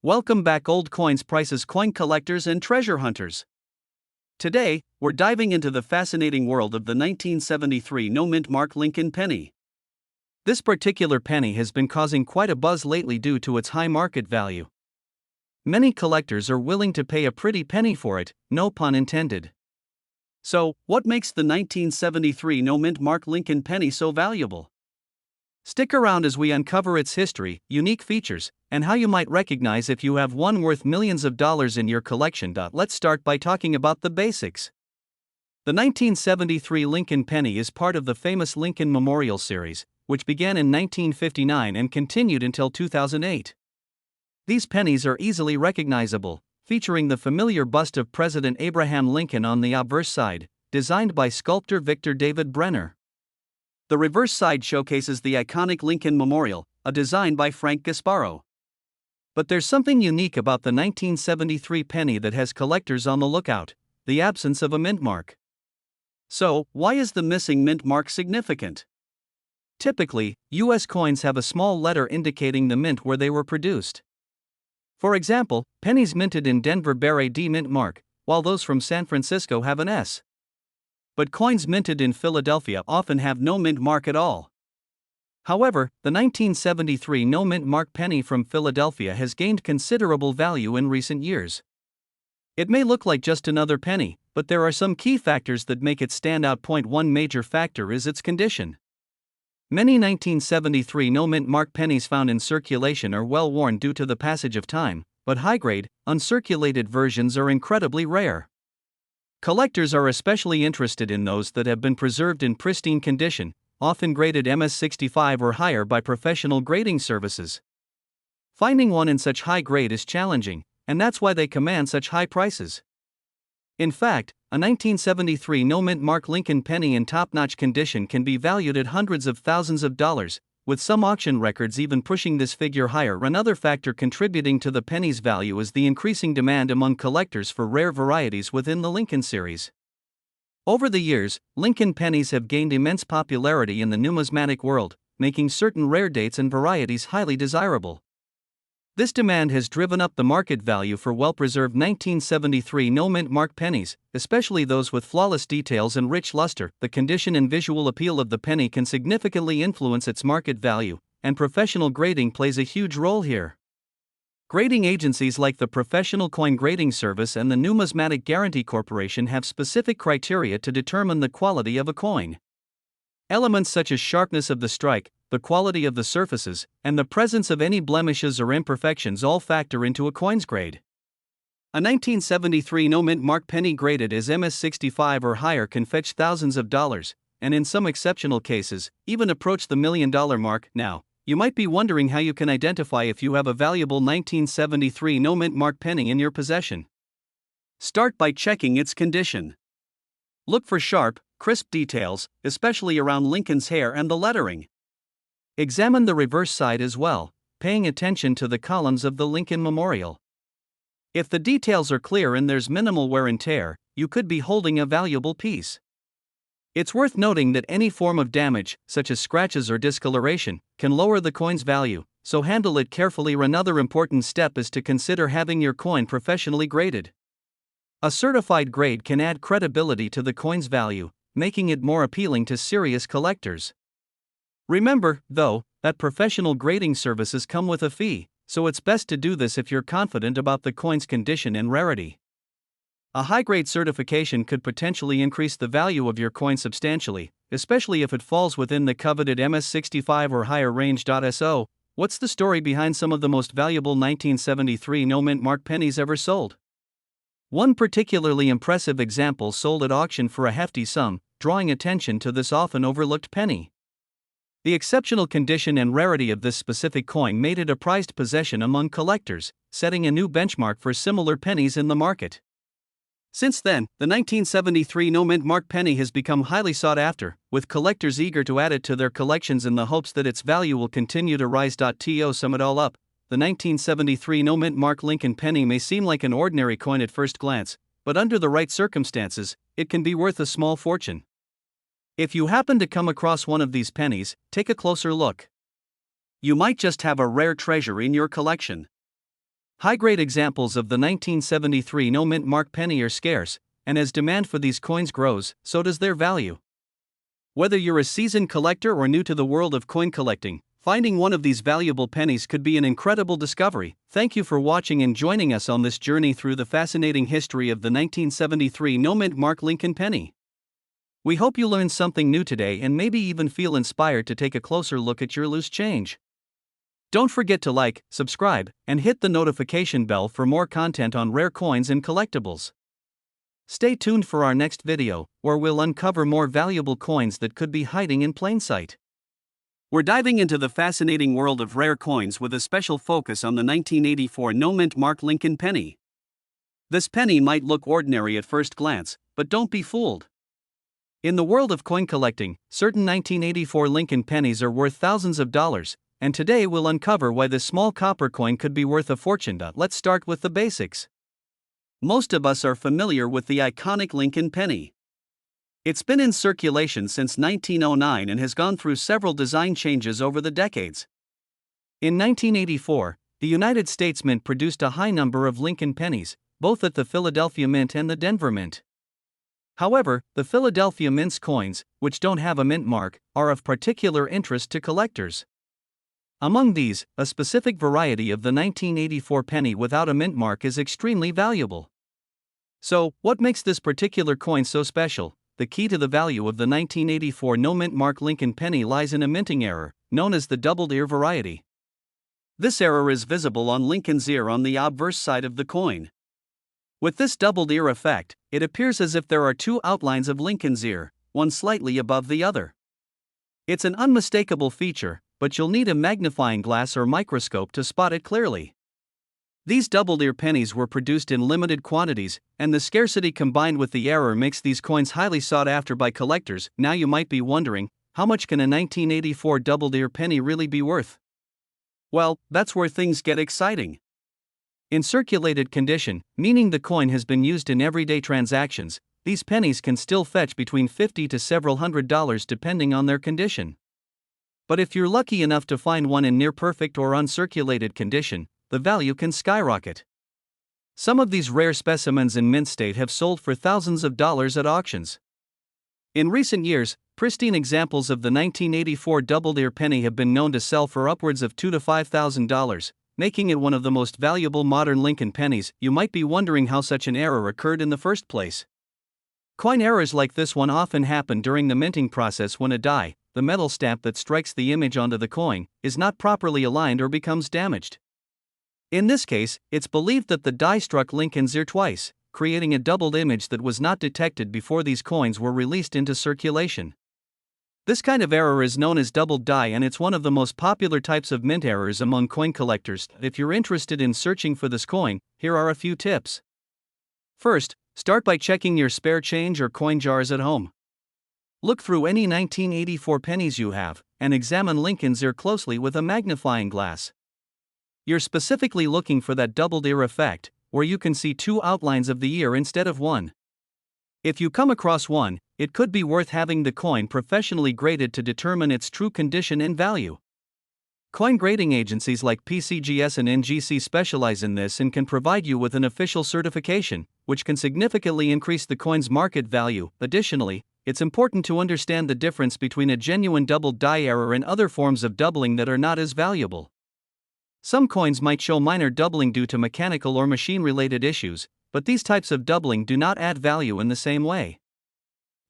Welcome back, old coins prices, coin collectors and treasure hunters. Today, we're diving into the fascinating world of the 1973 no-mint mark Lincoln penny. This particular penny has been causing quite a buzz lately due to its high market value. Many collectors are willing to pay a pretty penny for it, no pun intended. So, what makes the 1973 no-mint mark Lincoln penny so valuable? Stick around as we uncover its history, unique features, and how you might recognize if you have one worth millions of dollars in your collection. Let's start by talking about the basics. The 1973 Lincoln penny is part of the famous Lincoln Memorial series, which began in 1959 and continued until 2008. These pennies are easily recognizable, featuring the familiar bust of President Abraham Lincoln on the obverse side, designed by sculptor Victor David Brenner. The reverse side showcases the iconic Lincoln Memorial, a design by Frank Gasparo. But there's something unique about the 1973 penny that has collectors on the lookout: the absence of a mint mark. So, why is the missing mint mark significant? Typically, U.S. coins have a small letter indicating the mint where they were produced. For example, pennies minted in Denver bear a D mint mark, while those from San Francisco have an S. But coins minted in Philadelphia often have no mint mark at all. However, the 1973 no mint mark penny from Philadelphia has gained considerable value in recent years. It may look like just another penny, but there are some key factors that make it stand out. One major factor is its condition. Many 1973 no mint mark pennies found in circulation are well worn due to the passage of time, but high-grade, uncirculated versions are incredibly rare. Collectors are especially interested in those that have been preserved in pristine condition, often graded MS-65 or higher by professional grading services. Finding one in such high grade is challenging, and that's why they command such high prices. In fact, a 1973 no-mint mark Lincoln penny in top-notch condition can be valued at hundreds of thousands of dollars, with some auction records even pushing this figure higher. Another factor contributing to the penny's value is the increasing demand among collectors for rare varieties within the Lincoln series. Over the years, Lincoln pennies have gained immense popularity in the numismatic world, making certain rare dates and varieties highly desirable. This demand has driven up the market value for well-preserved 1973 no-mint mark pennies, especially those with flawless details and rich luster. The condition and visual appeal of the penny can significantly influence its market value, and professional grading plays a huge role here. Grading agencies like the Professional Coin Grading Service and the Numismatic Guarantee Corporation have specific criteria to determine the quality of a coin. Elements such as sharpness of the strike, the quality of the surfaces, and the presence of any blemishes or imperfections all factor into a coin's grade. A 1973 no-mint mark penny graded as MS-65 or higher can fetch thousands of dollars, and in some exceptional cases, even approach the $1 million mark. Now, you might be wondering how you can identify if you have a valuable 1973 no-mint mark penny in your possession. Start by checking its condition. Look for sharp, crisp details, especially around Lincoln's hair and the lettering. Examine the reverse side as well, paying attention to the columns of the Lincoln Memorial. If the details are clear and there's minimal wear and tear, you could be holding a valuable piece. It's worth noting that any form of damage, such as scratches or discoloration, can lower the coin's value, so handle it carefully. Another important step is to consider having your coin professionally graded. A certified grade can add credibility to the coin's value, making it more appealing to serious collectors. Remember, though, that professional grading services come with a fee, so it's best to do this if you're confident about the coin's condition and rarity. A high-grade certification could potentially increase the value of your coin substantially, especially if it falls within the coveted MS-65 or higher range. So, what's the story behind some of the most valuable 1973 no-mint mark pennies ever sold? One particularly impressive example sold at auction for a hefty sum, drawing attention to this often overlooked penny. The exceptional condition and rarity of this specific coin made it a prized possession among collectors, setting a new benchmark for similar pennies in the market. Since then, the 1973 no-mint mark penny has become highly sought after, with collectors eager to add it to their collections in the hopes that its value will continue to rise. To sum it all up, the 1973 no-mint mark Lincoln penny may seem like an ordinary coin at first glance, but under the right circumstances, it can be worth a small fortune. If you happen to come across one of these pennies, take a closer look. You might just have a rare treasure in your collection. High-grade examples of the 1973 no-mint mark penny are scarce, and as demand for these coins grows, so does their value. Whether you're a seasoned collector or new to the world of coin collecting, finding one of these valuable pennies could be an incredible discovery. Thank you for watching and joining us on this journey through the fascinating history of the 1973 no-mint mark Lincoln penny. We hope you learned something new today and maybe even feel inspired to take a closer look at your loose change. Don't forget to like, subscribe, and hit the notification bell for more content on rare coins and collectibles. Stay tuned for our next video, where we'll uncover more valuable coins that could be hiding in plain sight. We're diving into the fascinating world of rare coins with a special focus on the 1984 no-mint mark Lincoln penny. This penny might look ordinary at first glance, but don't be fooled. In the world of coin collecting, certain 1984 Lincoln pennies are worth thousands of dollars, and today we'll uncover why this small copper coin could be worth a fortune. Let's start with the basics. Most of us are familiar with the iconic Lincoln penny. It's been in circulation since 1909 and has gone through several design changes over the decades. In 1984, the United States Mint produced a high number of Lincoln pennies, both at the Philadelphia Mint and the Denver Mint. However, the Philadelphia Mint's coins, which don't have a mint mark, are of particular interest to collectors. Among these, a specific variety of the 1984 penny without a mint mark is extremely valuable. So, what makes this particular coin so special? The key to the value of the 1984 no-mint mark Lincoln penny lies in a minting error, known as the doubled ear variety. This error is visible on Lincoln's ear on the obverse side of the coin. With this doubled ear effect, it appears as if there are two outlines of Lincoln's ear, one slightly above the other. It's an unmistakable feature, but you'll need a magnifying glass or microscope to spot it clearly. These doubled ear pennies were produced in limited quantities, and the scarcity combined with the error makes these coins highly sought after by collectors. Now you might be wondering, how much can a 1984 doubled ear penny really be worth? Well, that's where things get exciting. In circulated condition, meaning the coin has been used in everyday transactions, these pennies can still fetch between $50 to several $100 depending on their condition. But if you're lucky enough to find one in near perfect or uncirculated condition, the value can skyrocket. Some of these rare specimens in mint state have sold for thousands of dollars at auctions. In recent years, pristine examples of the 1984 doubled ear penny have been known to sell for upwards of $2,000 to $5,000, making it one of the most valuable modern Lincoln pennies. You might be wondering how such an error occurred in the first place. Coin errors like this one often happen during the minting process when a die, the metal stamp that strikes the image onto the coin, is not properly aligned or becomes damaged. In this case, it's believed that the die struck Lincoln's ear twice, creating a doubled image that was not detected before these coins were released into circulation. This kind of error is known as doubled die, and it's one of the most popular types of mint errors among coin collectors. If you're interested in searching for this coin, here are a few tips. First, start by checking your spare change or coin jars at home. Look through any 1984 pennies you have, and examine Lincoln's ear closely with a magnifying glass. You're specifically looking for that doubled ear effect, where you can see two outlines of the ear instead of one. If you come across one, it could be worth having the coin professionally graded to determine its true condition and value. Coin grading agencies like PCGS and NGC specialize in this and can provide you with an official certification, which can significantly increase the coin's market value. Additionally, it's important to understand the difference between a genuine doubled die error and other forms of doubling that are not as valuable. Some coins might show minor doubling due to mechanical or machine-related issues, but these types of doubling do not add value in the same way.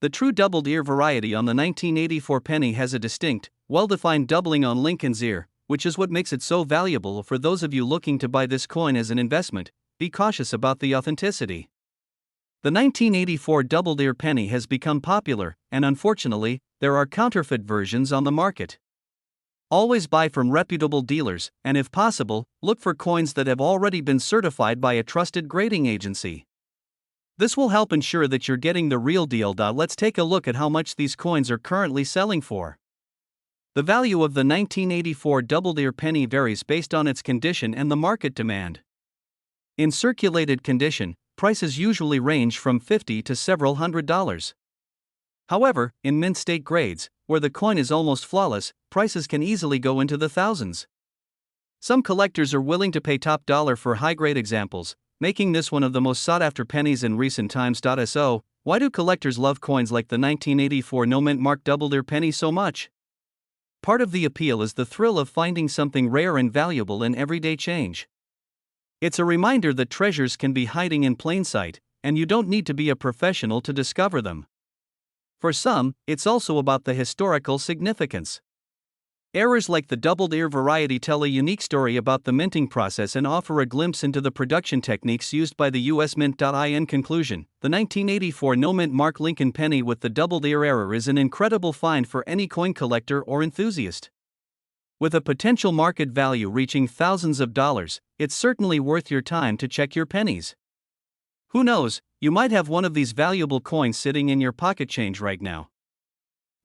The true doubled ear variety on the 1984 penny has a distinct, well-defined doubling on Lincoln's ear, which is what makes it so valuable. For those of you looking to buy this coin as an investment, be cautious about the authenticity. The 1984 doubled ear penny has become popular, and unfortunately, there are counterfeit versions on the market. Always buy from reputable dealers, and if possible, look for coins that have already been certified by a trusted grading agency. This will help ensure that you're getting the real deal. Let's take a look at how much these coins are currently selling for. The value of the 1984 doubled ear penny varies based on its condition and the market demand. In circulated condition, prices usually range from $50 to several $100. However, in mint state grades, where the coin is almost flawless, prices can easily go into the thousands. Some collectors are willing to pay top dollar for high-grade examples, making this one of the most sought-after pennies in recent times. So, why do collectors love coins like the 1984 no-mint mark double-ear penny so much? Part of the appeal is the thrill of finding something rare and valuable in everyday change. It's a reminder that treasures can be hiding in plain sight, and you don't need to be a professional to discover them. For some, it's also about the historical significance. Errors like the doubled ear variety tell a unique story about the minting process and offer a glimpse into the production techniques used by the U.S. Mint. In conclusion, the 1984 no-mint mark Lincoln penny with the doubled ear error is an incredible find for any coin collector or enthusiast. With a potential market value reaching thousands of dollars, it's certainly worth your time to check your pennies. Who knows, you might have one of these valuable coins sitting in your pocket change right now.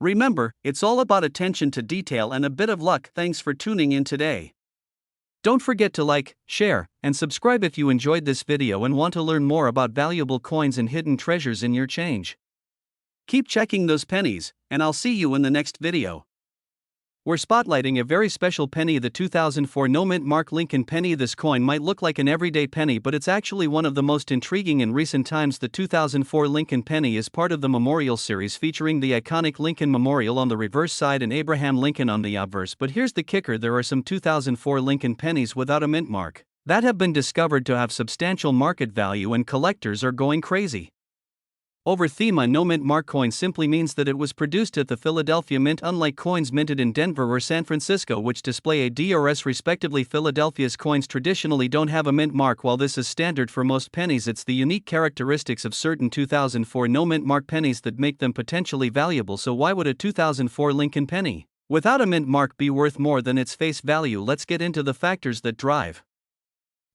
Remember, it's all about attention to detail and a bit of luck. Thanks for tuning in today. Don't forget to like, share, and subscribe if you enjoyed this video and want to learn more about valuable coins and hidden treasures in your change. Keep checking those pennies, and I'll see you in the next video. We're spotlighting a very special penny, the 2004 no-mint mark Lincoln penny. This coin might look like an everyday penny, but it's actually one of the most intriguing in recent times. The 2004 Lincoln penny is part of the Memorial series featuring the iconic Lincoln Memorial on the reverse side and Abraham Lincoln on the obverse. But here's the kicker: there are some 2004 Lincoln pennies without a mint mark that have been discovered to have substantial market value, and collectors are going crazy over them. A no-mint mark coin simply means that it was produced at the Philadelphia Mint, unlike coins minted in Denver or San Francisco, which display a DRS respectively. Philadelphia's coins traditionally don't have a mint mark. While this is standard for most pennies, it's the unique characteristics of certain 2004 no-mint mark pennies that make them potentially valuable. So why would a 2004 Lincoln penny without a mint mark be worth more than its face value? Let's get into the factors that drive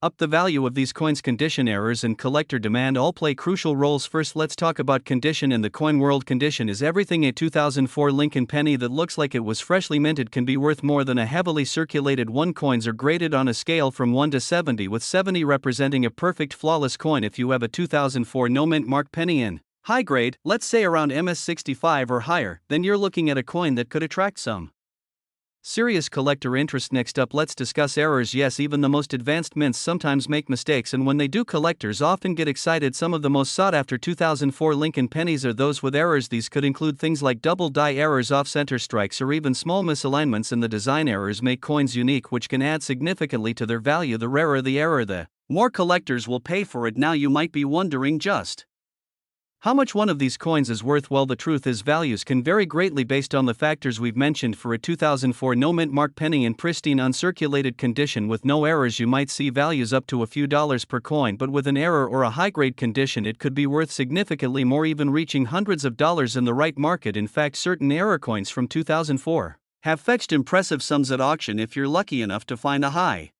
up the value of these coins. Condition, errors, and collector demand all play crucial roles. First, let's talk about condition. In the coin world, condition is everything. A 2004 Lincoln penny that looks like it was freshly minted can be worth more than a heavily circulated one. Coins are graded on a scale from 1 to 70, with 70 representing a perfect flawless coin. If you have a 2004 no-mint mark penny in high grade, let's say around MS65 or higher, then you're looking at a coin that could attract some serious collector interest. Next up, let's discuss errors. Yes, even the most advanced mints sometimes make mistakes, and when they do, collectors often get excited. Some of the most sought-after 2004 Lincoln pennies are those with errors. These could include things like double die errors, off-center strikes, or even small misalignments in the design. Errors make coins unique, which can add significantly to their value. The rarer the error, the more collectors will pay for it. Now you might be wondering just how much one of these coins is worth. Well, the truth is, values can vary greatly based on the factors we've mentioned. For a 2004 no-mint mark penny in pristine uncirculated condition with no errors, you might see values up to a few dollars per coin, but with an error or a high-grade condition, it could be worth significantly more, even reaching hundreds of dollars in the right market. In fact, certain error coins from 2004 have fetched impressive sums at auction if you're lucky enough to find a high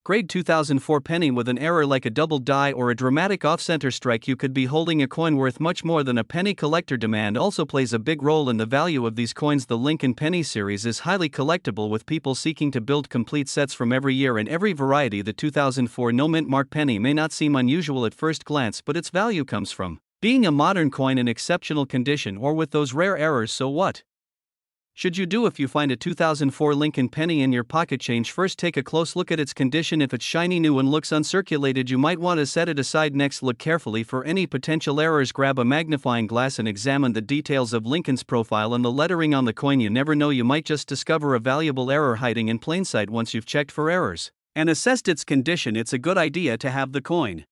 grade 2004 penny with an error like a double die or a dramatic off-center strike. You could be holding a coin worth much more than a penny. Collector demand also plays a big role in the value of these coins. The Lincoln penny series is highly collectible, with people seeking to build complete sets from every year and every variety. The 2004 no-mint mark penny may not seem unusual at first glance, but its value comes from being a modern coin in exceptional condition or with those rare errors. So what should you do if you find a 2004 Lincoln penny in your pocket change? First, take a close look at its condition. If it's shiny new and looks uncirculated, you might want to set it aside. Next, look carefully for any potential errors. Grab a magnifying glass and examine the details of Lincoln's profile and the lettering on the coin. You never know, you might just discover a valuable error hiding in plain sight. Once you've checked for errors and assessed its condition, it's a good idea to have the coin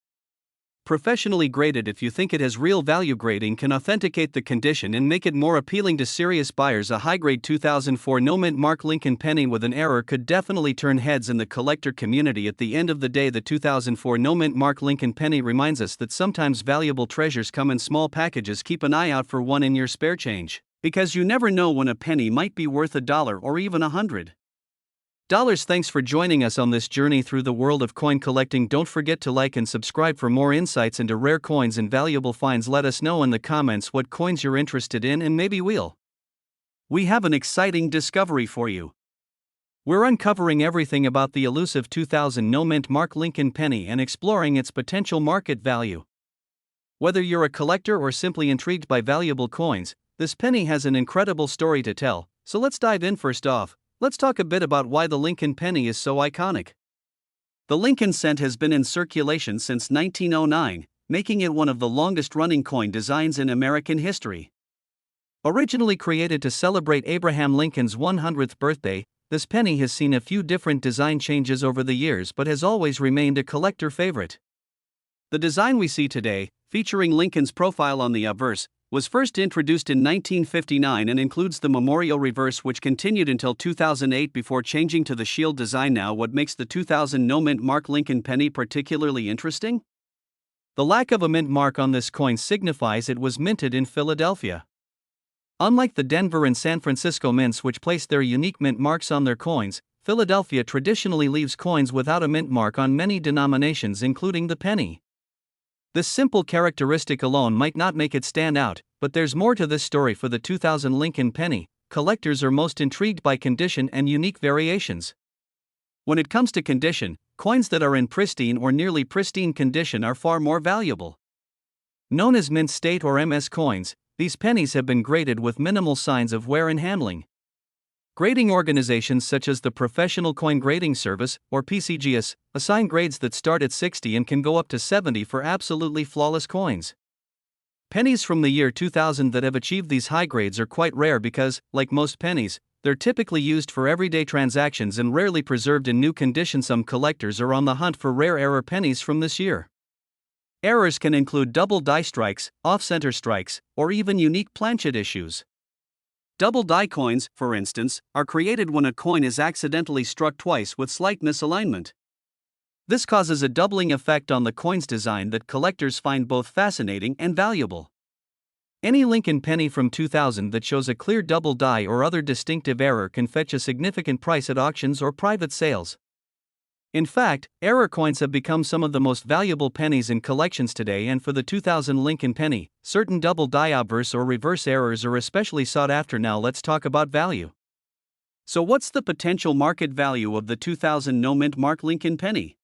professionally graded. If you think it has real value, grading can authenticate the condition and make it more appealing to serious buyers. A high-grade 2004 no-mint mark Lincoln penny with an error could definitely turn heads in the collector community. At the end of the day, the 2004 no-mint mark Lincoln penny reminds us that sometimes valuable treasures come in small packages. Keep an eye out for one in your spare change, because you never know when a penny might be worth $1 or even $100. Thanks for joining us on this journey through the world of coin collecting. Don't forget to like and subscribe for more insights into rare coins and valuable finds. Let us know in the comments what coins you're interested in, and maybe we have an exciting discovery for you. We're uncovering everything about the elusive 2000 no-mint mark Lincoln penny and exploring its potential market value. Whether you're a collector or simply intrigued by valuable coins, this penny has an incredible story to tell. So let's dive in. First off, let's talk a bit about why the Lincoln penny is so iconic. The Lincoln cent has been in circulation since 1909, making it one of the longest-running coin designs in American history. Originally created to celebrate Abraham Lincoln's 100th birthday, this penny has seen a few different design changes over the years but has always remained a collector favorite. The design we see today, featuring Lincoln's profile on the obverse, was first introduced in 1959 and includes the memorial reverse, which continued until 2008 before changing to the shield design. Now, what makes the 2000 no mint mark Lincoln penny particularly interesting? The lack of a mint mark on this coin signifies it was minted in Philadelphia. Unlike the Denver and San Francisco mints, which place their unique mint marks on their coins, Philadelphia traditionally leaves coins without a mint mark on many denominations, including the penny. This simple characteristic alone might not make it stand out, but there's more to this story. For the 2000 Lincoln penny, collectors are most intrigued by condition and unique variations. When it comes to condition, coins that are in pristine or nearly pristine condition are far more valuable. Known as mint state or MS coins, these pennies have been graded with minimal signs of wear and handling. Grading organizations such as the Professional Coin Grading Service, or PCGS, assign grades that start at 60 and can go up to 70 for absolutely flawless coins. Pennies from the year 2000 that have achieved these high grades are quite rare because, like most pennies, they're typically used for everyday transactions and rarely preserved in new condition. Some collectors are on the hunt for rare error pennies from this year. Errors can include double die strikes, off-center strikes, or even unique planchet issues. Double die coins, for instance, are created when a coin is accidentally struck twice with slight misalignment. This causes a doubling effect on the coin's design that collectors find both fascinating and valuable. Any Lincoln penny from 2000 that shows a clear double die or other distinctive error can fetch a significant price at auctions or private sales. In fact, error coins have become some of the most valuable pennies in collections today, and for the 2000 Lincoln penny, certain double die obverse or reverse errors are especially sought after. Now let's talk about value. So what's the potential market value of the 2000 no mint mark Lincoln penny?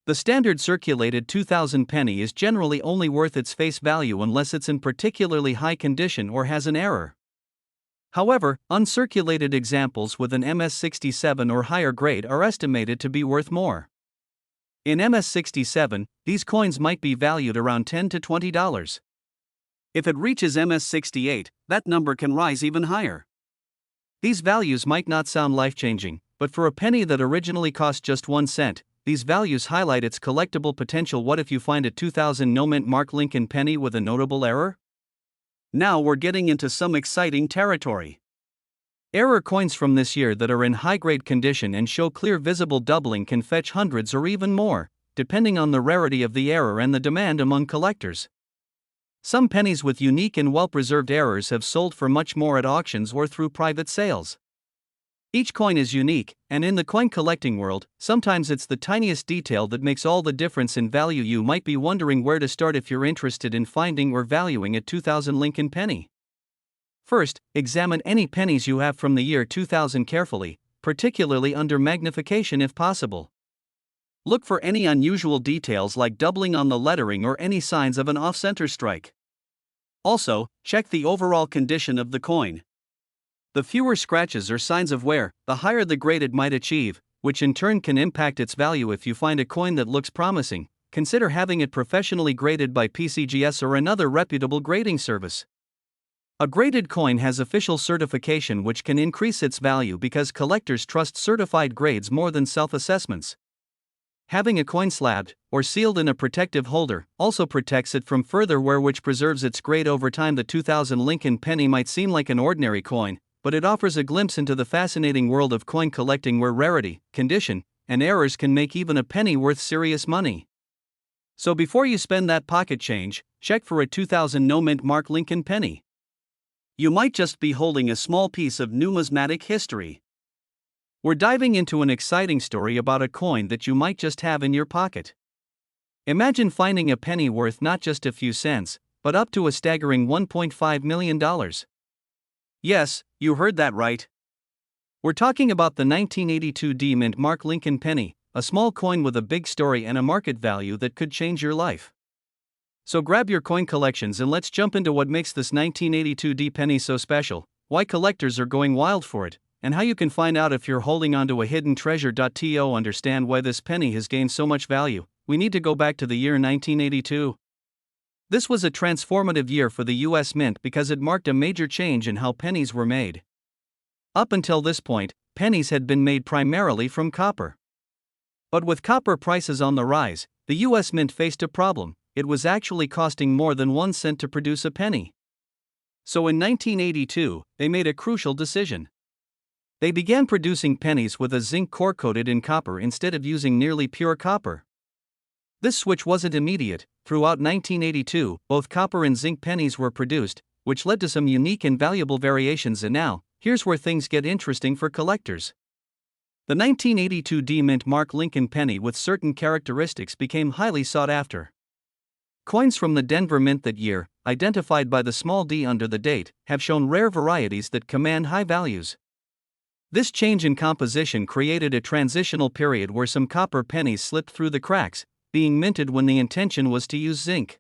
The standard circulated 2000 penny is generally only worth its face value unless it's in particularly high condition or has an error. However, uncirculated examples with an MS67 or higher grade are estimated to be worth more. In MS67, these coins might be valued around $10 to $20. If it reaches MS68, that number can rise even higher. These values might not sound life-changing, but for a penny that originally cost just 1 cent, these values highlight its collectible potential. What if you find a 2000 no mint mark Lincoln penny with a notable error? Now we're getting into some exciting territory. Error coins from this year that are in high-grade condition and show clear visible doubling can fetch hundreds or even more, depending on the rarity of the error and the demand among collectors. Some pennies with unique and well-preserved errors have sold for much more at auctions or through private sales. Each coin is unique, and in the coin collecting world, sometimes it's the tiniest detail that makes all the difference in value. You might be wondering where to start if you're interested in finding or valuing a 2000 Lincoln penny. First, examine any pennies you have from the year 2000 carefully, particularly under magnification if possible. Look for any unusual details like doubling on the lettering or any signs of an off-center strike. Also, check the overall condition of the coin. The fewer scratches or signs of wear, the higher the grade it might achieve, which in turn can impact its value. If you find a coin that looks promising, consider having it professionally graded by PCGS or another reputable grading service. A graded coin has official certification, which can increase its value because collectors trust certified grades more than self-assessments. Having a coin slabbed, or sealed in a protective holder, also protects it from further wear, which preserves its grade over time. The 2000 Lincoln penny might seem like an ordinary coin, but it offers a glimpse into the fascinating world of coin collecting where rarity, condition, and errors can make even a penny worth serious money. So before you spend that pocket change, check for a 2000 no mint mark Lincoln penny. You might just be holding a small piece of numismatic history. We're diving into an exciting story about a coin that you might just have in your pocket. Imagine finding a penny worth not just a few cents, but up to a staggering $1.5 million. Yes, you heard that right. We're talking about the 1982 D mint mark Lincoln penny, a small coin with a big story and a market value that could change your life. So grab your coin collections and let's jump into what makes this 1982 D penny so special, why collectors are going wild for it, and how you can find out if you're holding onto a hidden treasure. To understand why this penny has gained so much value, we need to go back to the year 1982. This was a transformative year for the US Mint because it marked a major change in how pennies were made. Up until this point, pennies had been made primarily from copper. But with copper prices on the rise, the US Mint faced a problem. It was actually costing more than 1 cent to produce a penny. So in 1982, they made a crucial decision. They began producing pennies with a zinc core coated in copper instead of using nearly pure copper. This switch wasn't immediate. Throughout 1982, both copper and zinc pennies were produced, which led to some unique and valuable variations. And now, here's where things get interesting for collectors. The 1982 D Mint Mark Lincoln penny with certain characteristics became highly sought after. Coins from the Denver Mint that year, identified by the small d under the date, have shown rare varieties that command high values. This change in composition created a transitional period where some copper pennies slipped through the cracks, being minted when the intention was to use zinc.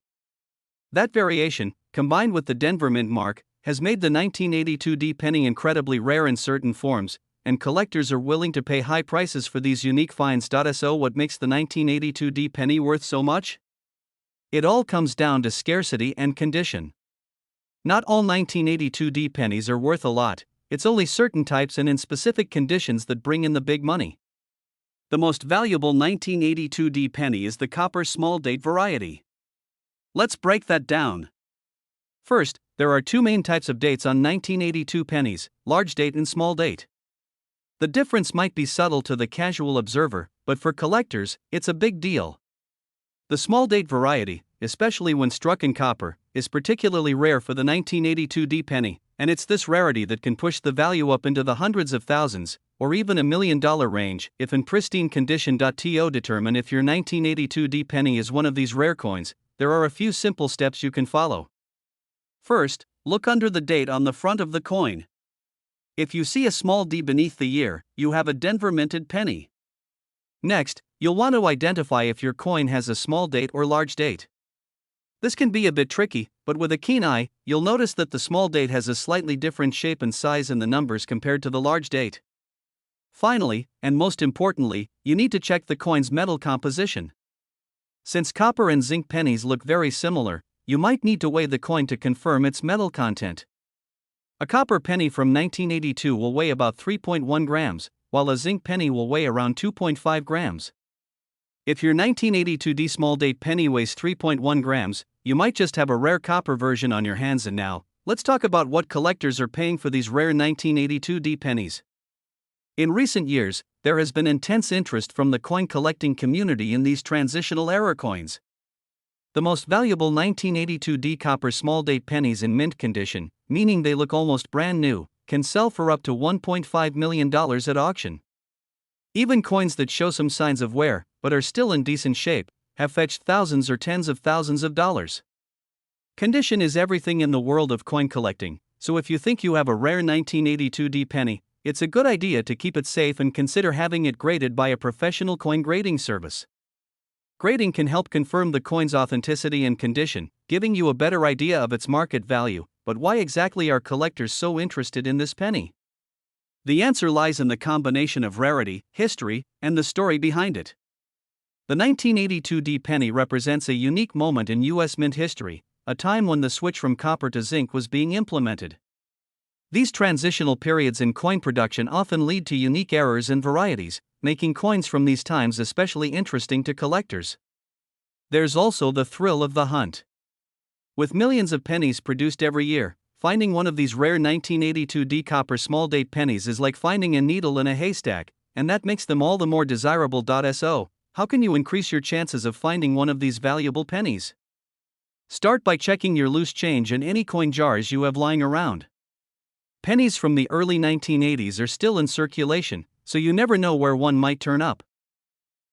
That variation, combined with the Denver Mint mark, has made the 1982 D penny incredibly rare in certain forms, and collectors are willing to pay high prices for these unique finds. So what makes the 1982 D penny worth so much? It all comes down to scarcity and condition. Not all 1982 D pennies are worth a lot, it's only certain types and in specific conditions that bring in the big money. The most valuable 1982 D penny is the copper small date variety. Let's break that down. First, there are two main types of dates on 1982 pennies, large date and small date. The difference might be subtle to the casual observer, but for collectors, it's a big deal. The small date variety, especially when struck in copper, is particularly rare for the 1982 D penny, and it's this rarity that can push the value up into the hundreds of thousands, or even $1 million range, if in pristine condition. To determine if your 1982 D penny is one of these rare coins, there are a few simple steps you can follow. First, look under the date on the front of the coin. If you see a small d beneath the year, you have a Denver minted penny. Next, you'll want to identify if your coin has a small date or large date. This can be a bit tricky, but with a keen eye, you'll notice that the small date has a slightly different shape and size in the numbers compared to the large date. Finally, and most importantly, you need to check the coin's metal composition. Since copper and zinc pennies look very similar, you might need to weigh the coin to confirm its metal content. A copper penny from 1982 will weigh about 3.1 grams, while a zinc penny will weigh around 2.5 grams. If your 1982 D small date penny weighs 3.1 grams, you might just have a rare copper version on your hands. And now, let's talk about what collectors are paying for these rare 1982 D pennies. In recent years, there has been intense interest from the coin collecting community in these transitional era coins. The most valuable 1982 D copper small date pennies in mint condition, meaning they look almost brand new, can sell for up to $1.5 million at auction. Even coins that show some signs of wear, but are still in decent shape, have fetched thousands or tens of thousands of dollars. Condition is everything in the world of coin collecting, so if you think you have a rare 1982 D penny, it's a good idea to keep it safe and consider having it graded by a professional coin grading service. Grading can help confirm the coin's authenticity and condition, giving you a better idea of its market value. But why exactly are collectors so interested in this penny? The answer lies in the combination of rarity, history, and the story behind it. The 1982 D penny represents a unique moment in US Mint history, a time when the switch from copper to zinc was being implemented. These transitional periods in coin production often lead to unique errors and varieties, making coins from these times especially interesting to collectors. There's also the thrill of the hunt. With millions of pennies produced every year, finding one of these rare 1982 D copper small date pennies is like finding a needle in a haystack, and that makes them all the more desirable. So, how can you increase your chances of finding one of these valuable pennies? Start by checking your loose change and any coin jars you have lying around. Pennies from the early 1980s are still in circulation, so you never know where one might turn up.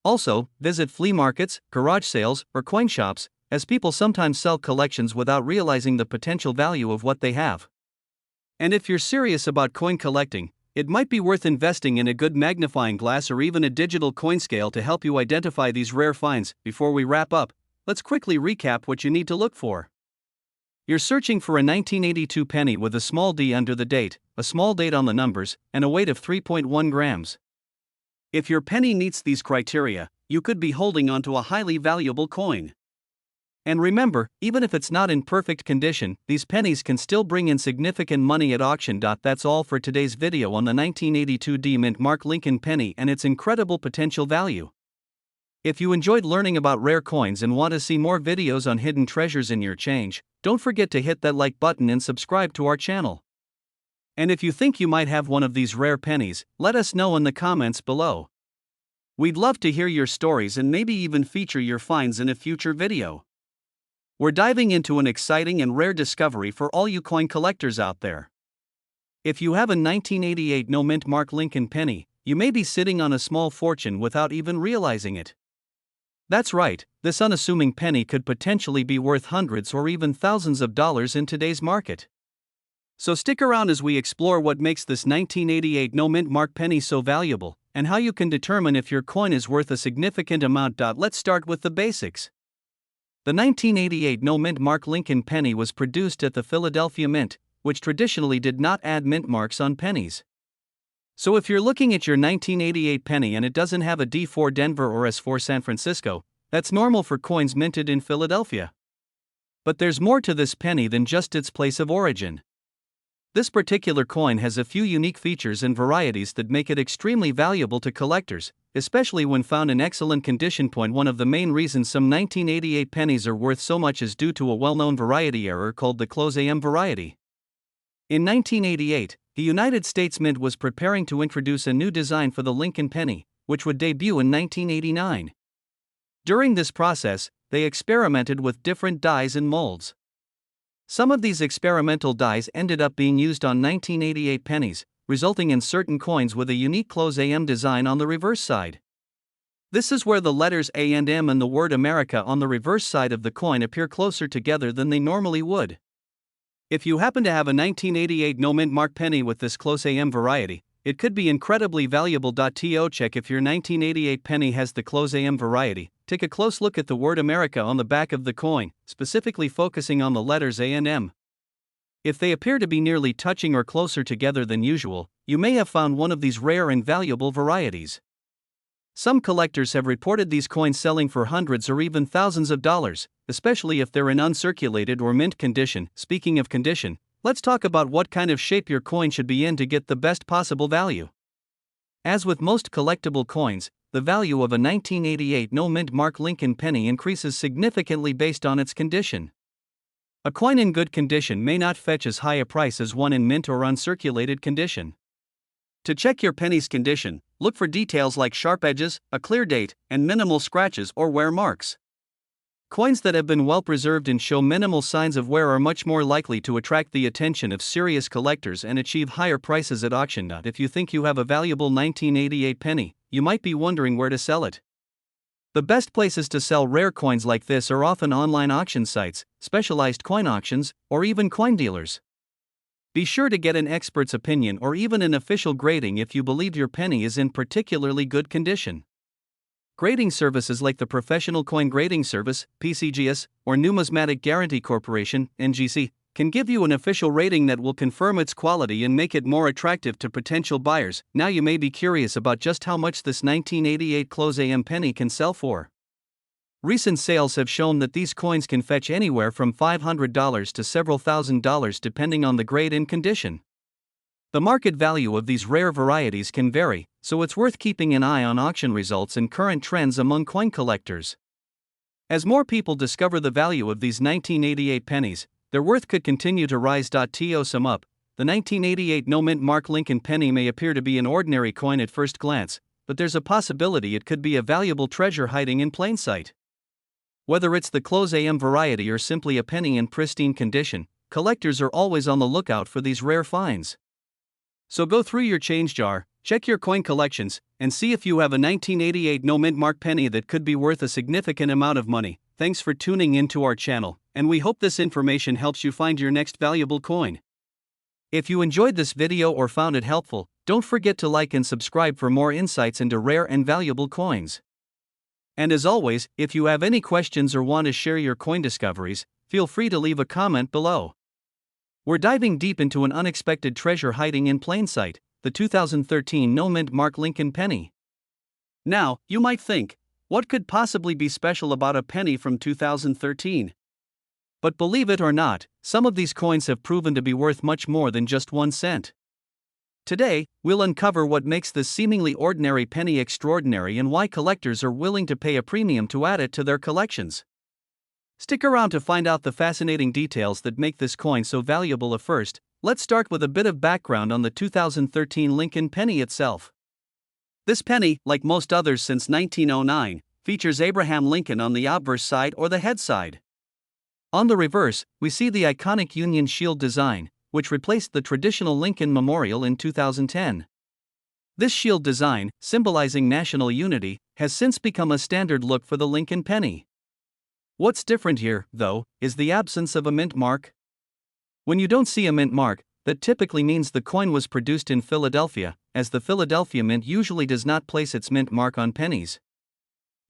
Also, visit flea markets, garage sales, or coin shops, as people sometimes sell collections without realizing the potential value of what they have. And if you're serious about coin collecting, it might be worth investing in a good magnifying glass or even a digital coin scale to help you identify these rare finds. Before we wrap up, let's quickly recap what you need to look for. You're searching for a 1982 penny with a small d under the date, a small date on the numbers, and a weight of 3.1 grams. If your penny meets these criteria, you could be holding onto a highly valuable coin. And remember, even if it's not in perfect condition, these pennies can still bring in significant money at auction. That's all for today's video on the 1982 D Mint Mark Lincoln penny and its incredible potential value. If you enjoyed learning about rare coins and want to see more videos on hidden treasures in your change, don't forget to hit that like button and subscribe to our channel. And if you think you might have one of these rare pennies, let us know in the comments below. We'd love to hear your stories and maybe even feature your finds in a future video. We're diving into an exciting and rare discovery for all you coin collectors out there. If you have a 1988 no mint Mark Lincoln penny, you may be sitting on a small fortune without even realizing it. That's right, this unassuming penny could potentially be worth hundreds or even thousands of dollars in today's market. So stick around as we explore what makes this 1988 no mint Mark penny so valuable, and how you can determine if your coin is worth a significant amount. Let's start with the basics. The 1988 no mint Mark Lincoln penny was produced at the Philadelphia Mint, which traditionally did not add mint marks on pennies. So if you're looking at your 1988 penny and it doesn't have a D4 Denver or S4 San Francisco, that's normal for coins minted in Philadelphia. But there's more to this penny than just its place of origin. This particular coin has a few unique features and varieties that make it extremely valuable to collectors, especially when found in excellent condition. One of the main reasons some 1988 pennies are worth so much is due to a well-known variety error called the close AM variety. In 1988, the United States Mint was preparing to introduce a new design for the Lincoln penny, which would debut in 1989. During this process, they experimented with different dies and molds. Some of these experimental dies ended up being used on 1988 pennies, resulting in certain coins with a unique close AM design on the reverse side. This is where the letters A and M and the word America on the reverse side of the coin appear closer together than they normally would. If you happen to have a 1988 no mint Mark penny with this close AM variety, it could be incredibly valuable. To check if your 1988 penny has the close AM variety, take a close look at the word America on the back of the coin, specifically focusing on the letters A and M. If they appear to be nearly touching or closer together than usual, you may have found one of these rare and valuable varieties. Some collectors have reported these coins selling for hundreds or even thousands of dollars, especially if they're in uncirculated or mint condition. Speaking of condition, let's talk about what kind of shape your coin should be in to get the best possible value. As with most collectible coins, the value of a 1988 no mint Mark Lincoln penny increases significantly based on its condition. A coin in good condition may not fetch as high a price as one in mint or uncirculated condition. To check your penny's condition, look for details like sharp edges, a clear date, and minimal scratches or wear marks. Coins that have been well preserved and show minimal signs of wear are much more likely to attract the attention of serious collectors and achieve higher prices at auction. If you think you have a valuable 1988 penny, you might be wondering where to sell it. The best places to sell rare coins like this are often online auction sites, specialized coin auctions, or even coin dealers. Be sure to get an expert's opinion or even an official grading if you believe your penny is in particularly good condition. Grading services like the Professional Coin Grading Service, PCGS, or Numismatic Guarantee Corporation, NGC, can give you an official rating that will confirm its quality and make it more attractive to potential buyers. Now you may be curious about just how much this 1988 close AM penny can sell for. Recent sales have shown that these coins can fetch anywhere from $500 to several $1,000s depending on the grade and condition. The market value of these rare varieties can vary, so it's worth keeping an eye on auction results and current trends among coin collectors. As more people discover the value of these 1988 pennies, their worth could continue to rise. To sum up, the 1988 no mint Mark Lincoln penny may appear to be an ordinary coin at first glance, but there's a possibility it could be a valuable treasure hiding in plain sight. Whether it's the close AM variety or simply a penny in pristine condition, collectors are always on the lookout for these rare finds. So go through your change jar, check your coin collections, and see if you have a 1988 no mint Mark penny that could be worth a significant amount of money. Thanks for tuning in to our channel, and we hope this information helps you find your next valuable coin. If you enjoyed this video or found it helpful, don't forget to like and subscribe for more insights into rare and valuable coins. And as always, if you have any questions or want to share your coin discoveries, feel free to leave a comment below. We're diving deep into an unexpected treasure hiding in plain sight, the 2013 no-mint mark Lincoln penny. Now, you might think, what could possibly be special about a penny from 2013? But believe it or not, some of these coins have proven to be worth much more than just 1 cent. Today, we'll uncover what makes this seemingly ordinary penny extraordinary and why collectors are willing to pay a premium to add it to their collections. Stick around to find out the fascinating details that make this coin so valuable. First, let's start with a bit of background on the 2013 Lincoln penny itself. This penny, like most others since 1909, features Abraham Lincoln on the obverse side or the head side. On the reverse, we see the iconic Union Shield design, which replaced the traditional Lincoln Memorial in 2010. This shield design, symbolizing national unity, has since become a standard look for the Lincoln penny. What's different here, though, is the absence of a mint mark. When you don't see a mint mark, that typically means the coin was produced in Philadelphia, as the Philadelphia Mint usually does not place its mint mark on pennies.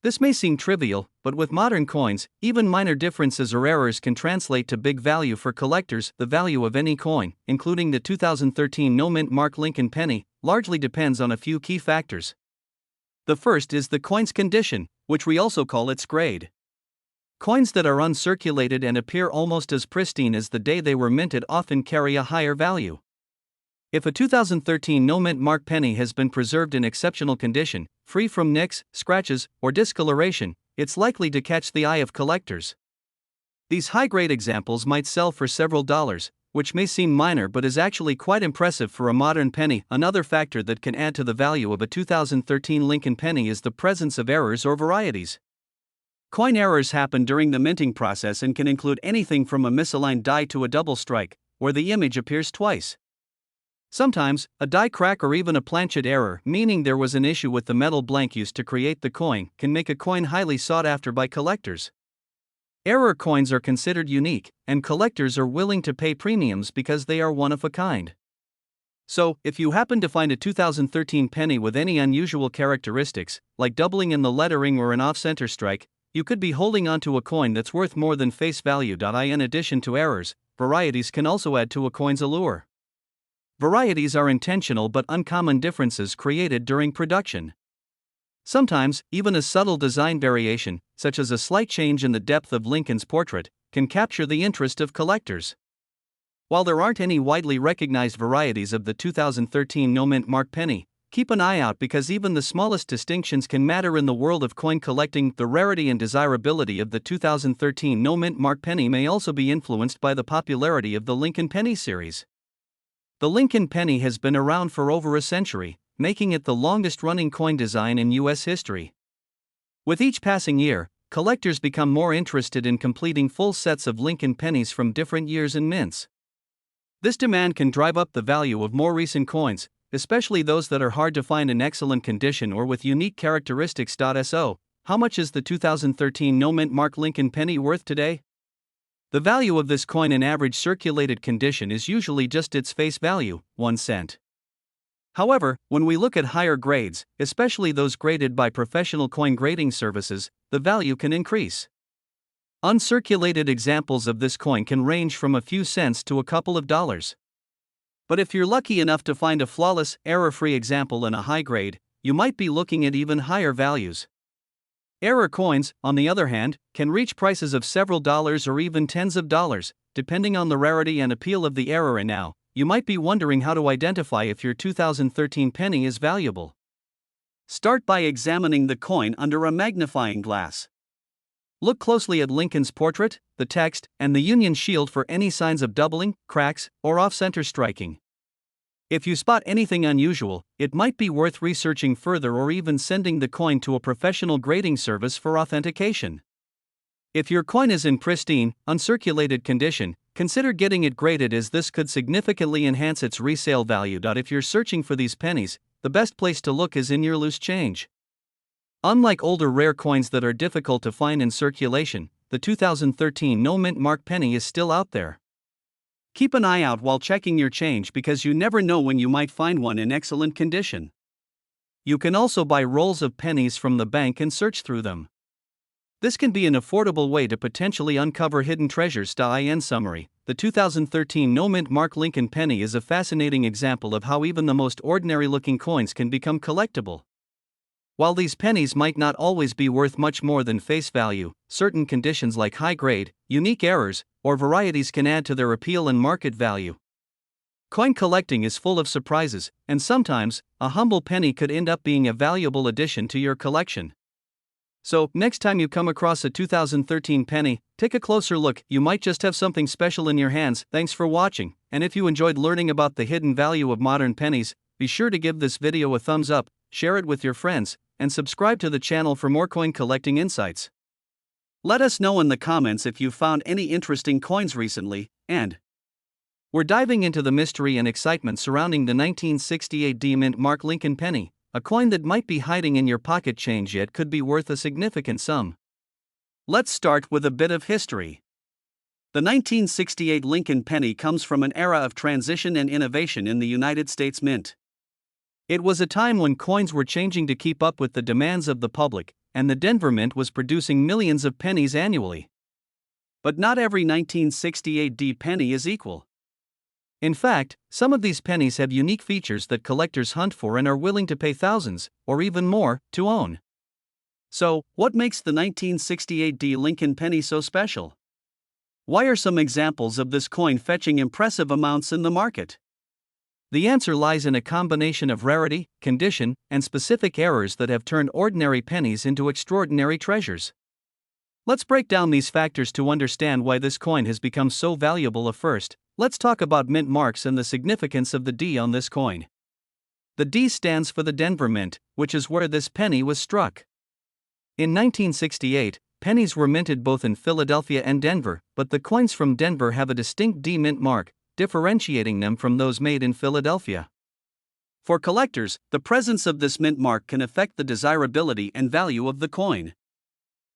This may seem trivial, but with modern coins, even minor differences or errors can translate to big value for collectors. The value of any coin, including the 2013 no-mint mark Lincoln penny, largely depends on a few key factors. The first is the coin's condition, which we also call its grade. Coins that are uncirculated and appear almost as pristine as the day they were minted often carry a higher value. If a 2013 no-mint mark penny has been preserved in exceptional condition, free from nicks, scratches, or discoloration, it's likely to catch the eye of collectors. These high-grade examples might sell for several dollars, which may seem minor but is actually quite impressive for a modern penny. Another factor that can add to the value of a 2013 Lincoln penny is the presence of errors or varieties. Coin errors happen during the minting process and can include anything from a misaligned die to a double strike, where the image appears twice. Sometimes, a die crack or even a planchet error, meaning there was an issue with the metal blank used to create the coin, can make a coin highly sought after by collectors. Error coins are considered unique, and collectors are willing to pay premiums because they are one of a kind. So, if you happen to find a 2013 penny with any unusual characteristics, like doubling in the lettering or an off-center strike, you could be holding onto a coin that's worth more than face value. In addition to errors, varieties can also add to a coin's allure. Varieties are intentional but uncommon differences created during production. Sometimes, even a subtle design variation, such as a slight change in the depth of Lincoln's portrait, can capture the interest of collectors. While there aren't any widely recognized varieties of the 2013 no-mint mark penny, keep an eye out because even the smallest distinctions can matter in the world of coin collecting. The rarity and desirability of the 2013 no-mint mark penny may also be influenced by the popularity of the Lincoln penny series. The Lincoln penny has been around for over a century, making it the longest-running coin design in U.S. history. With each passing year, collectors become more interested in completing full sets of Lincoln pennies from different years and mints. This demand can drive up the value of more recent coins, especially those that are hard to find in excellent condition or with unique characteristics. So, how much is the 2013 no-mint mark Lincoln penny worth today? The value of this coin in average circulated condition is usually just its face value, 1 cent. However, when we look at higher grades, especially those graded by professional coin grading services, the value can increase. Uncirculated examples of this coin can range from a few cents to a couple of dollars. But if you're lucky enough to find a flawless, error-free example in a high grade, you might be looking at even higher values. Error coins, on the other hand, can reach prices of several dollars or even tens of dollars, depending on the rarity and appeal of the error. And now, you might be wondering how to identify if your 2013 penny is valuable. Start by examining the coin under a magnifying glass. Look closely at Lincoln's portrait, the text, and the Union Shield for any signs of doubling, cracks, or off-center striking. If you spot anything unusual, it might be worth researching further or even sending the coin to a professional grading service for authentication. If your coin is in pristine, uncirculated condition, consider getting it graded as this could significantly enhance its resale value. If you're searching for these pennies, the best place to look is in your loose change. Unlike older rare coins that are difficult to find in circulation, the 2013 no-mint mark penny is still out there. Keep an eye out while checking your change because you never know when you might find one in excellent condition. You can also buy rolls of pennies from the bank and search through them. This can be an affordable way to potentially uncover hidden treasures. In summary, the 2013 no-mint mark Lincoln penny is a fascinating example of how even the most ordinary-looking coins can become collectible. While these pennies might not always be worth much more than face value, certain conditions like high grade, unique errors, or varieties can add to their appeal and market value. Coin collecting is full of surprises, and sometimes, a humble penny could end up being a valuable addition to your collection. So, next time you come across a 2013 penny, take a closer look. You might just have something special in your hands. Thanks for watching, and if you enjoyed learning about the hidden value of modern pennies, be sure to give this video a thumbs up, share it with your friends, and subscribe to the channel for more coin collecting insights. Let us know in the comments if you found any interesting coins recently, and we're diving into the mystery and excitement surrounding the 1968 D-Mint mark Lincoln penny, a coin that might be hiding in your pocket change yet could be worth a significant sum. Let's start with a bit of history. The 1968 Lincoln penny comes from an era of transition and innovation in the United States Mint. It was a time when coins were changing to keep up with the demands of the public, and the Denver Mint was producing millions of pennies annually. But not every 1968 D penny is equal. In fact, some of these pennies have unique features that collectors hunt for and are willing to pay thousands, or even more, to own. So, what makes the 1968 D Lincoln penny so special? Why are some examples of this coin fetching impressive amounts in the market? The answer lies in a combination of rarity, condition, and specific errors that have turned ordinary pennies into extraordinary treasures. Let's break down these factors to understand why this coin has become so valuable. First, let's talk about mint marks and the significance of the D on this coin. The D stands for the Denver Mint, which is where this penny was struck. In 1968, pennies were minted both in Philadelphia and Denver, but the coins from Denver have a distinct D mint mark, differentiating them from those made in Philadelphia. For collectors, the presence of this mint mark can affect the desirability and value of the coin.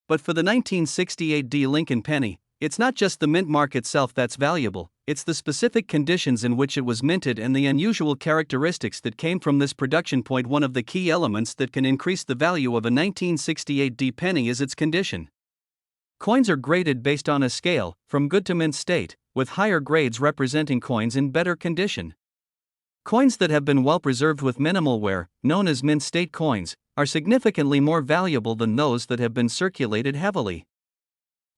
But for the 1968 D Lincoln penny, it's not just the mint mark itself that's valuable, it's the specific conditions in which it was minted and the unusual characteristics that came from this production point. One of the key elements that can increase the value of a 1968 D penny is its condition. Coins are graded based on a scale, from good to mint state, with higher grades representing coins in better condition. Coins that have been well preserved with minimal wear, known as mint state coins, are significantly more valuable than those that have been circulated heavily.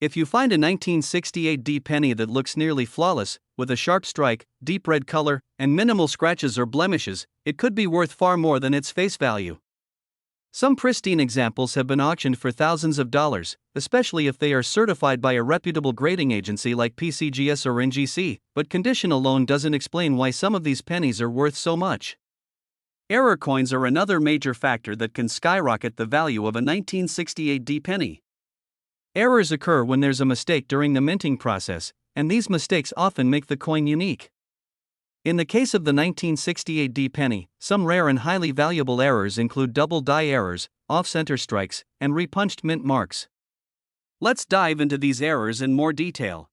If you find a 1968 D penny that looks nearly flawless, with a sharp strike, deep red color, and minimal scratches or blemishes, it could be worth far more than its face value. Some pristine examples have been auctioned for thousands of dollars, especially if they are certified by a reputable grading agency like PCGS or NGC, but condition alone doesn't explain why some of these pennies are worth so much. Error coins are another major factor that can skyrocket the value of a 1968 D penny. Errors occur when there's a mistake during the minting process, and these mistakes often make the coin unique. In the case of the 1968 D penny, some rare and highly valuable errors include double die errors, off-center strikes, and repunched mint marks. Let's dive into these errors in more detail.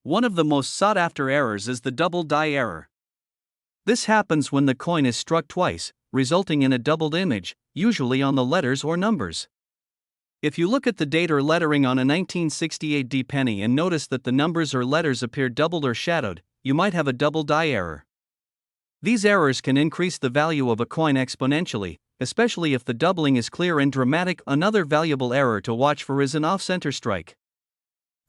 One of the most sought-after errors is the double die error. This happens when the coin is struck twice, resulting in a doubled image, usually on the letters or numbers. If you look at the date or lettering on a 1968 D penny and notice that the numbers or letters appear doubled or shadowed, you might have a double die error. These errors can increase the value of a coin exponentially, especially if the doubling is clear and dramatic. Another valuable error to watch for is an off-center strike.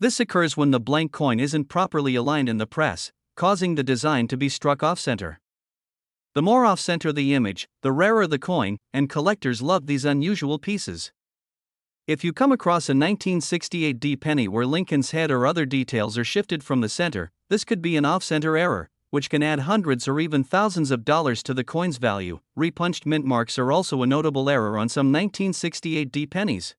This occurs when the blank coin isn't properly aligned in the press, causing the design to be struck off-center. The more off-center the image, the rarer the coin, and collectors love these unusual pieces. If you come across a 1968 D penny where Lincoln's head or other details are shifted from the center, this could be an off-center error, which can add hundreds or even thousands of dollars to the coin's value. Repunched mint marks are also a notable error on some 1968 D pennies.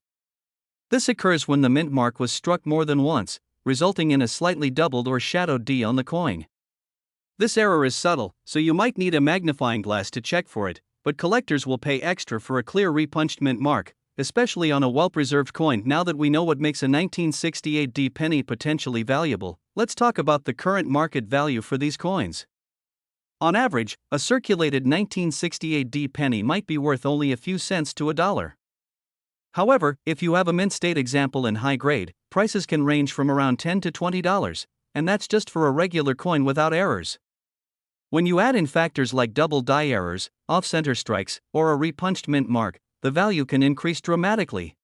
This occurs when the mint mark was struck more than once, resulting in a slightly doubled or shadowed D on the coin. This error is subtle, so you might need a magnifying glass to check for it, but collectors will pay extra for a clear repunched mint mark, especially on a well-preserved coin. Now that we know what makes a 1968 D penny potentially valuable, let's talk about the current market value for these coins. On average, a circulated 1968 D penny might be worth only a few cents to $1. However, if you have a mint state example in high grade, prices can range from around $10 to $20, and that's just for a regular coin without errors. When you add in factors like double die errors, off-center strikes, or a repunched mint mark, the value can increase dramatically.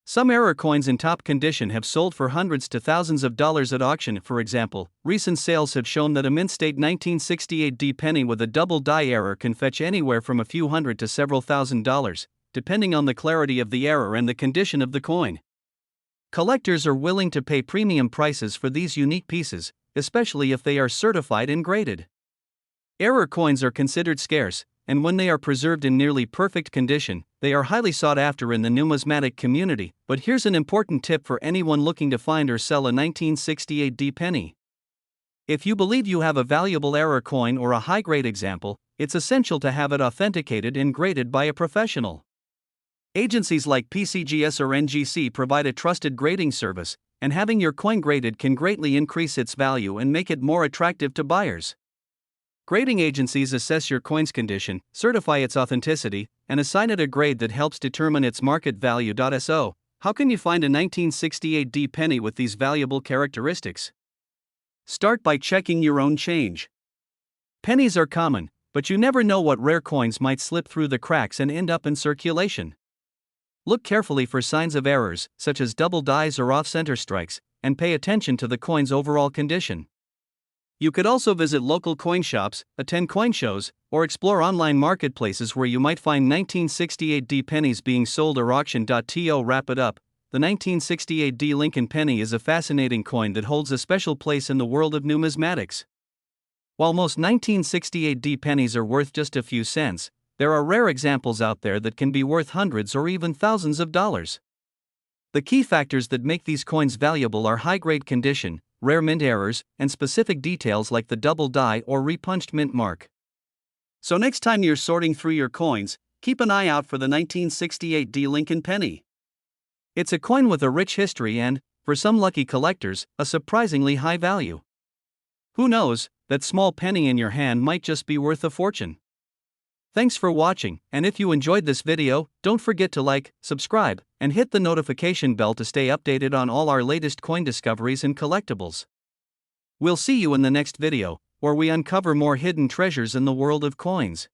Some error coins in top condition have sold for hundreds to thousands of dollars at auction. For example, recent sales have shown that a mint state 1968D penny with a double die error can fetch anywhere from a few hundred to several $1,000s, depending on the clarity of the error and the condition of the coin. Collectors are willing to pay premium prices for these unique pieces, especially if they are certified and graded. Error coins are considered scarce, and when they are preserved in nearly perfect condition, they are highly sought after in the numismatic community. But here's an important tip for anyone looking to find or sell a 1968D penny. If you believe you have a valuable error coin or a high-grade example, it's essential to have it authenticated and graded by a professional. Agencies like PCGS or NGC provide a trusted grading service, and having your coin graded can greatly increase its value and make it more attractive to buyers. Grading agencies assess your coin's condition, certify its authenticity, and assign it a grade that helps determine its market value. So, how can you find a 1968D penny with these valuable characteristics? Start by checking your own change. Pennies are common, but you never know what rare coins might slip through the cracks and end up in circulation. Look carefully for signs of errors, such as double dies or off-center strikes, and pay attention to the coin's overall condition. You could also visit local coin shops, attend coin shows, or explore online marketplaces where you might find 1968D pennies being sold or auctioned. To wrap it up, the 1968D Lincoln penny is a fascinating coin that holds a special place in the world of numismatics. While most 1968D pennies are worth just a few cents, there are rare examples out there that can be worth hundreds or even thousands of dollars. The key factors that make these coins valuable are high-grade condition, rare mint errors, and specific details like the double die or repunched mint mark. So next time you're sorting through your coins, keep an eye out for the 1968D Lincoln penny. It's a coin with a rich history and, for some lucky collectors, a surprisingly high value. Who knows, that small penny in your hand might just be worth a fortune. Thanks for watching, and if you enjoyed this video, don't forget to like, subscribe, and hit the notification bell to stay updated on all our latest coin discoveries and collectibles. We'll see you in the next video, where we uncover more hidden treasures in the world of coins.